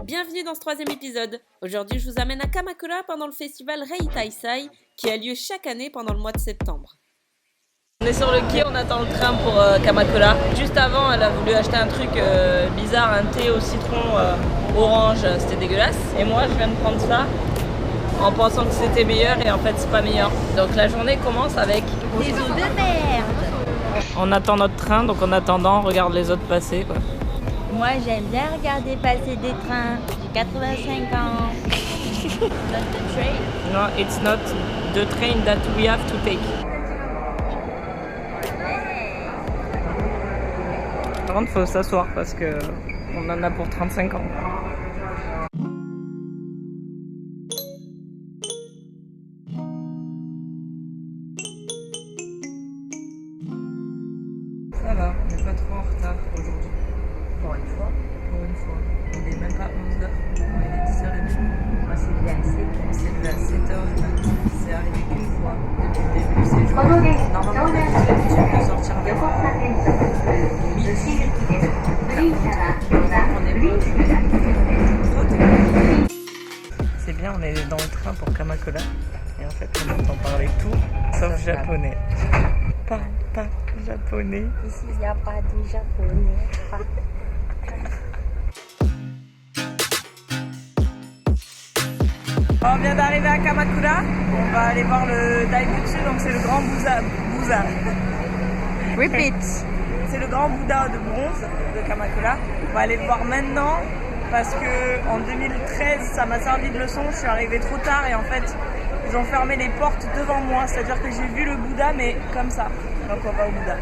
Bienvenue dans ce troisième épisode. Aujourd'hui, je vous amène à Kamakura pendant le festival Rei Taisai qui a lieu chaque année pendant le mois de septembre. On est sur le quai, on attend le train pour Kamakura. Juste avant, elle a voulu acheter un truc bizarre, un thé au citron orange, c'était dégueulasse. Et moi, je viens de prendre ça en pensant que c'était meilleur et en fait, c'est pas meilleur. Donc la journée commence avec des eaux de merde. On attend notre train, donc en attendant, on regarde les autres passer, quoi. Moi, j'aime bien regarder passer des trains. J'ai 85 ans. Not the train. No, it's not the train that we have to take. Par contre, faut s'asseoir parce que on en a pour 35 ans. Ça va, on n'est pas trop en retard aujourd'hui. Pour une fois. Pour une fois. Il n'est même pas 11h, il est 10h30. Moi, c'est bien assez. On s'est levé à 7h du matin. C'est arrivé qu'une fois depuis le début de ces jours. Normalement, on a tous l'habitude de sortir vers midi. On est C'est bien, on est dans le train pour Kamakura. Et en fait, on entend parler tout sauf japonais. Pas japonais. Ici, il n'y a pas de japonais. On vient d'arriver à Kamakura. On va aller voir le Daibutsu, donc c'est le grand Bouddha. Repeat. C'est le grand Bouddha de bronze de Kamakura. On va aller le voir maintenant parce que en 2013, ça m'a servi de leçon. Je suis arrivée trop tard et en fait, ils ont fermé les portes devant moi. C'est-à-dire que j'ai vu le Bouddha, mais comme ça. Donc on va au Bouddha.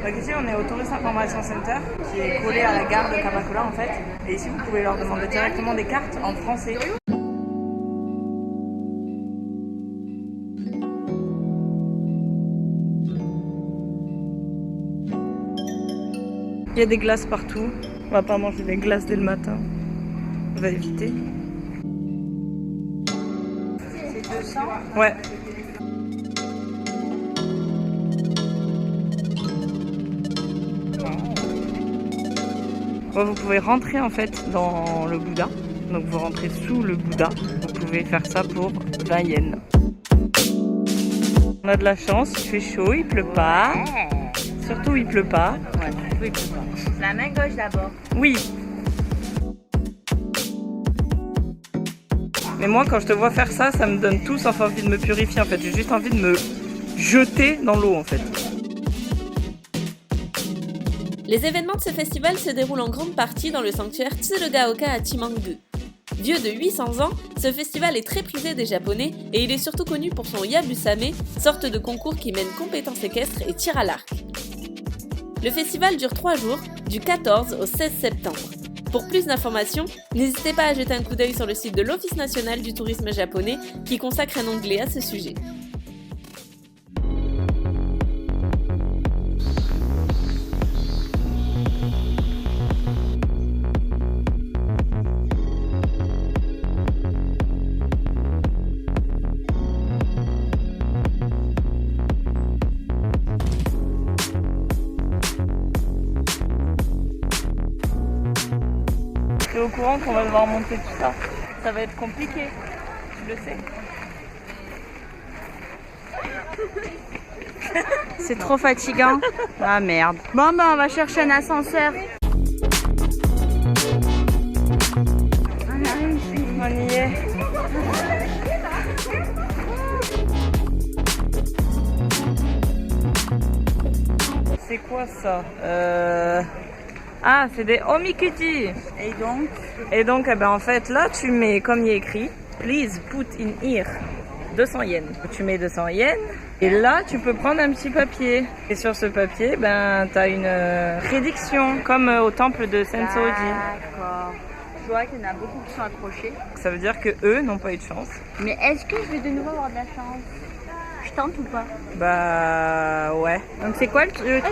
Donc ici, on est au Tourist Information Center qui est collé à la gare de Kamakura en fait. Et ici, vous pouvez leur demander directement des cartes en français. Il y a des glaces partout. On va pas manger des glaces dès le matin. On va éviter. C'est 200. Ouais. Bon, vous pouvez rentrer en fait dans le Bouddha. Donc vous rentrez sous le Bouddha. Vous pouvez faire ça pour 20 yens. On a de la chance, il fait chaud, il pleut pas. Surtout il pleut pas. Ouais, oui, la main gauche d'abord. Oui. Mais moi, quand je te vois faire ça, ça me donne tout sauf envie de me purifier. En fait, j'ai juste envie de me jeter dans l'eau, en fait. Les événements de ce festival se déroulent en grande partie dans le sanctuaire Tsurugaoka à Chimangu. Vieux de 800 ans, ce festival est très prisé des Japonais et il est surtout connu pour son Yabusame, sorte de concours qui mène compétences équestres et tir à l'arc. Le festival dure 3 jours, du 14 au 16 septembre. Pour plus d'informations, n'hésitez pas à jeter un coup d'œil sur le site de l'Office national du tourisme japonais qui consacre un onglet à ce sujet. Tu es au courant qu'on va devoir monter tout ça. Ça va être compliqué, tu le sais. C'est trop fatigant. Ah merde. Bon ben on va chercher un ascenseur. On y est. C'est quoi ça? Ah, c'est des omikuji. Et donc, eh ben, en fait, là, tu mets, comme il est écrit, please put in here 200 yens. Tu mais 200 yens. Et là, tu peux prendre un petit papier. Et sur ce papier, ben, t'as une prédiction, comme au temple de Sensoji. D'accord. Je vois qu'il y en a beaucoup qui sont accrochés. Ça veut dire que eux n'ont pas eu de chance. Mais est-ce que je vais de nouveau avoir de la chance? Je tente ou pas? Bah, ouais. Donc, c'est quoi le truc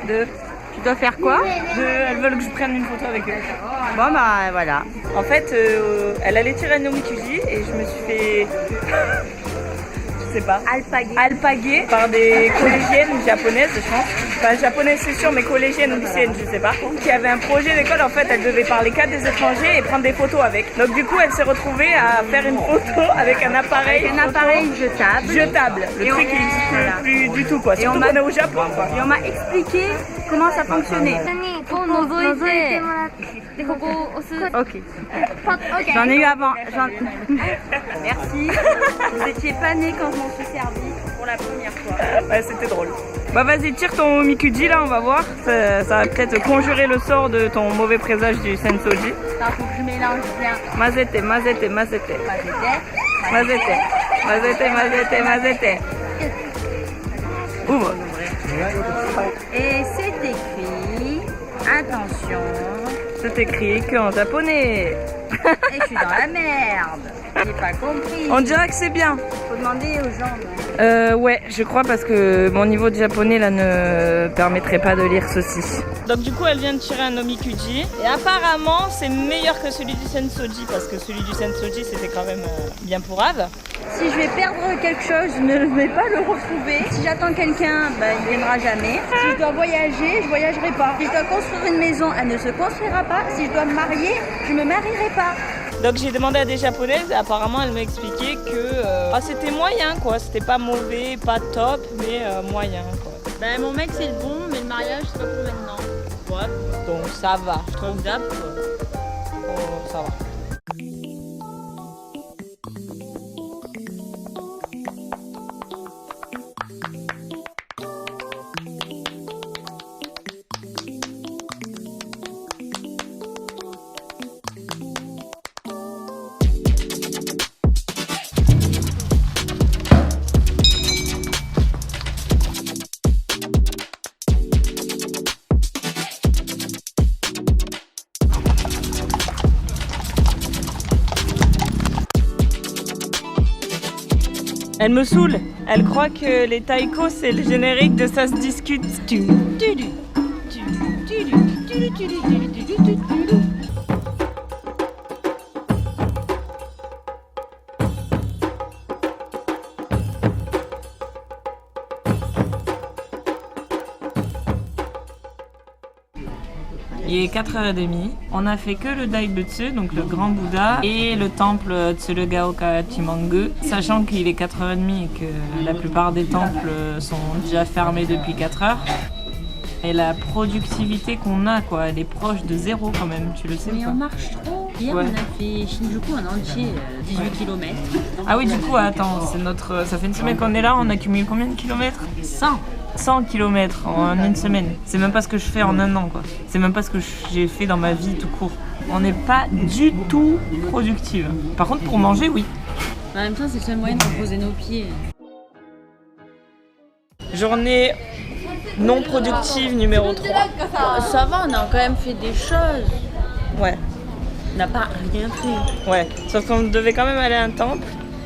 de... Tu dois faire quoi? Elles veulent que je prenne une photo avec eux. Bon bah voilà. En fait, elle allait tirer un omikuji et je me suis fait... je sais pas. Alpaguer. Alpaguer par des collégiennes japonaises, je pense. enfin japonaises c'est sûr, mais collégiennes ou lycéennes, je sais pas, qui avait un projet d'école. En fait, elle devait parler qu'à des étrangers et prendre des photos avec. Donc du coup, elle s'est retrouvée à faire une photo avec un appareil. Un appareil jetable. Jetable. Le truc qui n'existe plus du tout quoi. Surtout qu'on est au Japon quoi. Et on m'a expliqué comment ça fonctionnait. Ok. J'en ai eu avant. Merci. Vous étiez pas nés quand je m'en suis servi pour la première fois. Ouais, c'était drôle. Bah vas-y, tire ton Mikuji là, on va voir. Ça va peut-être conjurer le sort de ton mauvais présage du Sensoji. Ça faut que je mélange bien. Mazete. Ouvre. Et c'est écrit, attention, C'est écrit qu'en japonais. et je suis dans la merde. J'ai pas compris. On dirait que c'est bien. Faut demander aux gens. Ouais, je crois parce que mon niveau de japonais là ne permettrait pas de lire ceci. Donc du coup elle vient de tirer un Omikuji et apparemment c'est meilleur que celui du Sensoji parce que celui du Sensoji c'était quand même bien pourrave. Si je vais perdre quelque chose, je ne vais pas le retrouver. Si j'attends quelqu'un, ben, il ne viendra jamais. Si je dois voyager, je voyagerai pas. Si je dois construire une maison, elle ne se construira pas. Si je dois me marier, je me marierai pas. Donc j'ai demandé à des japonaises et apparemment elles m'expliquaient que c'était moyen quoi, c'était pas mauvais, pas top, mais moyen quoi. Ben mon mec c'est le bon, mais le mariage c'est pas pour maintenant. Ouais, donc ça va, je trouve d'ap quoi. Oh, ça va. Elle me saoule. Elle croit que les taïkos c'est le générique de Ça se discute. Il est 4h30. On a fait que le Daibutsu, donc le grand Bouddha, et le temple Tsurugaoka Chimangu, sachant qu'il est 4h30 et que la plupart des temples sont déjà fermés depuis 4h. Et la productivité qu'on a, quoi, elle est proche de zéro quand même, tu le sais Mais pas. on marche trop. Hier Ouais. on a fait Shinjuku en entier, 18 km. Ah oui, du coup, attends, ça fait une semaine qu'on est là, on a cumulé combien de kilomètres? 100 km en une semaine. C'est même pas ce que je fais en un an, quoi. C'est même pas ce que j'ai fait dans ma vie tout court. On n'est pas du tout productive. Par contre, pour manger, oui. En même temps, c'est le seul moyen de reposer nos pieds. Journée non productive numéro 3. Ça va, on a quand même fait des choses. Ouais, On n'a pas rien fait. ouais. Sauf qu'on devait quand même aller à un temple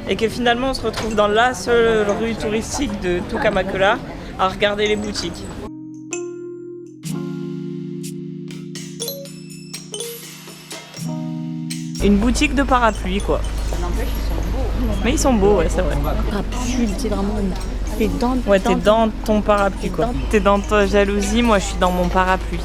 et que finalement on se retrouve dans la seule rue touristique de tout Kamakura à regarder les boutiques. Une boutique de parapluies, quoi. N'empêche, ils sont beaux. Mais ils sont beaux, ouais, c'est vrai. Parapluie, c'est vraiment. T'es dans. Ouais, t'es dans ton parapluie, quoi. T'es dans ta jalousie, moi je suis dans mon parapluie.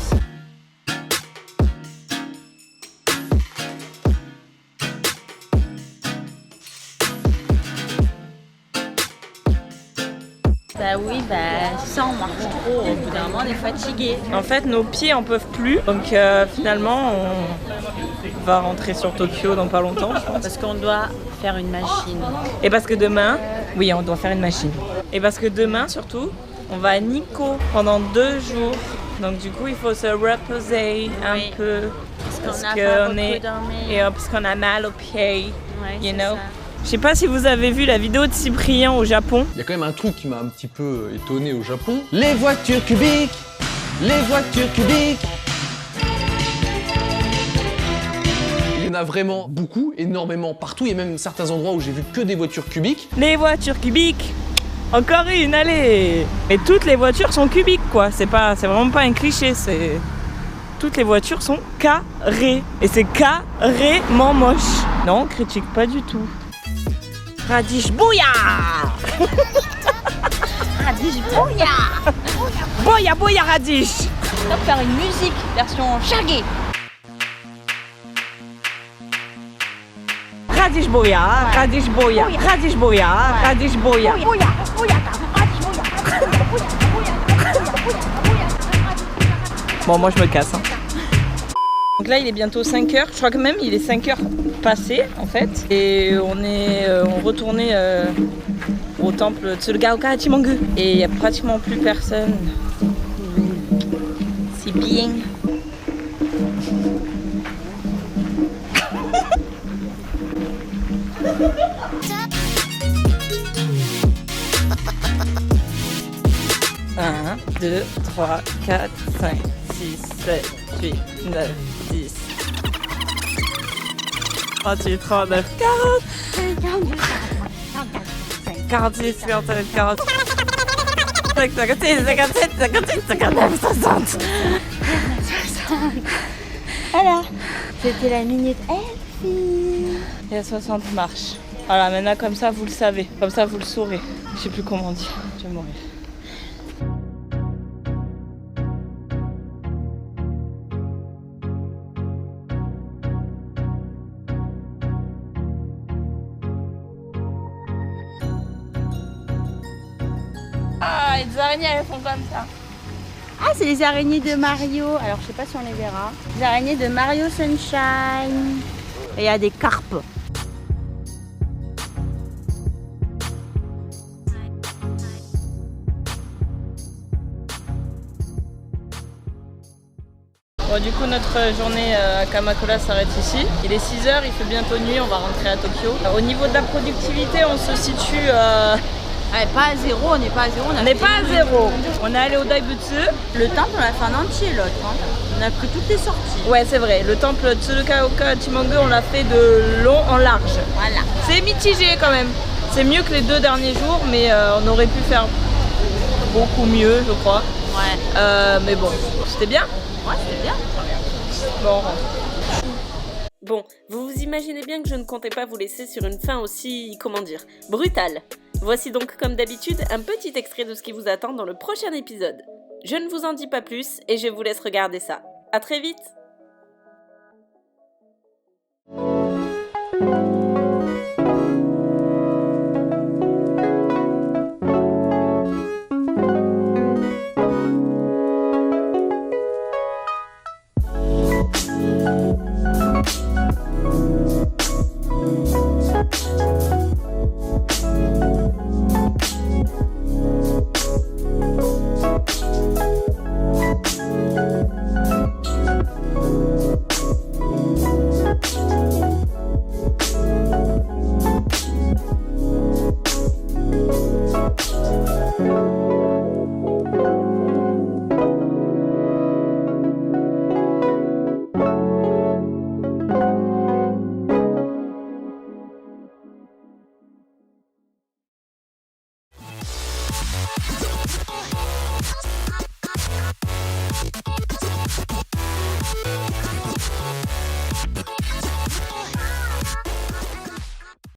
Bah oui, bah ça on marche trop. Au bout d'un moment, on est fatigué. En fait, nos pieds en peuvent plus, donc finalement, on va rentrer sur Tokyo dans pas longtemps, je pense. Parce qu'on doit faire une machine. Et parce que demain, oui, on doit faire une machine. Et parce que demain, surtout, on va à Nikko pendant 2 jours. Donc du coup, il faut se reposer un Oui. peu. Parce qu'on a pas beaucoup dormi. Et parce qu'on a mal aux pieds, Ouais, you c'est know. ça. Je sais pas si vous avez vu la vidéo de Cyprien au Japon. Il y a quand même un truc qui m'a un petit peu étonné au Japon. Les voitures cubiques. Les voitures cubiques. Il y en a vraiment beaucoup, énormément partout. Il y a même certains endroits où j'ai vu que des voitures cubiques. Les voitures cubiques. Encore une, allez. Et toutes les voitures sont cubiques, quoi. C'est vraiment pas un cliché. Toutes les voitures sont carrées. Et c'est carrément moche. Non, on critique pas du tout. Radish bouya. Radish bouya. Boya boya radish. On va faire une musique version chargée. Radish boya, radish boya, radish boya, radish boya. Bon, moi je me casse. Hein. Donc là, il est bientôt 5h. Je crois que même il est 5h passé en fait. Et on est retourné au temple Tsurugaoka à Chimangu. Et il n'y a pratiquement plus personne. C'est bien. Un, 2, 3, 4, 5, 6, 7, 8, 9, 10. 38, 39, 40. 46, 47, 48. 56, 57, 58, 59, 60. Voilà, c'était la minute Elfie. Il y a 60 marches. Voilà, maintenant comme ça vous le savez, comme ça vous le saurez. Je sais plus comment on dit, je vais mourir. Ah, les araignées elles font comme ça. Ah, c'est les araignées de Mario. Alors, je sais pas si on les verra. Les araignées de Mario Sunshine. Et il y a des carpes. Bon, du coup, notre journée à Kamakura s'arrête ici. Il est 6h, il fait bientôt nuit, on va rentrer à Tokyo. Au niveau de la productivité, on se situe... Pas à zéro, on n'est pas à zéro. On n'est pas à zéro. On est allé au Daibutsu. Le temple, on l'a fait en entier, l'autre. Hein. On a pris toutes les sorties. Ouais, c'est vrai. Le temple Tsurugaoka Chimangu, on l'a fait de long en large. Voilà. C'est mitigé quand même. C'est mieux que les 2 derniers jours, mais on aurait pu faire beaucoup mieux, je crois. Ouais. Mais bon, c'était bien. Ouais, c'était bien. Bon. Bon, vous vous imaginez bien que je ne comptais pas vous laisser sur une fin aussi, comment dire, brutale. Voici donc comme d'habitude un petit extrait de ce qui vous attend dans le prochain épisode. Je ne vous en dis pas plus et je vous laisse regarder ça. À très vite!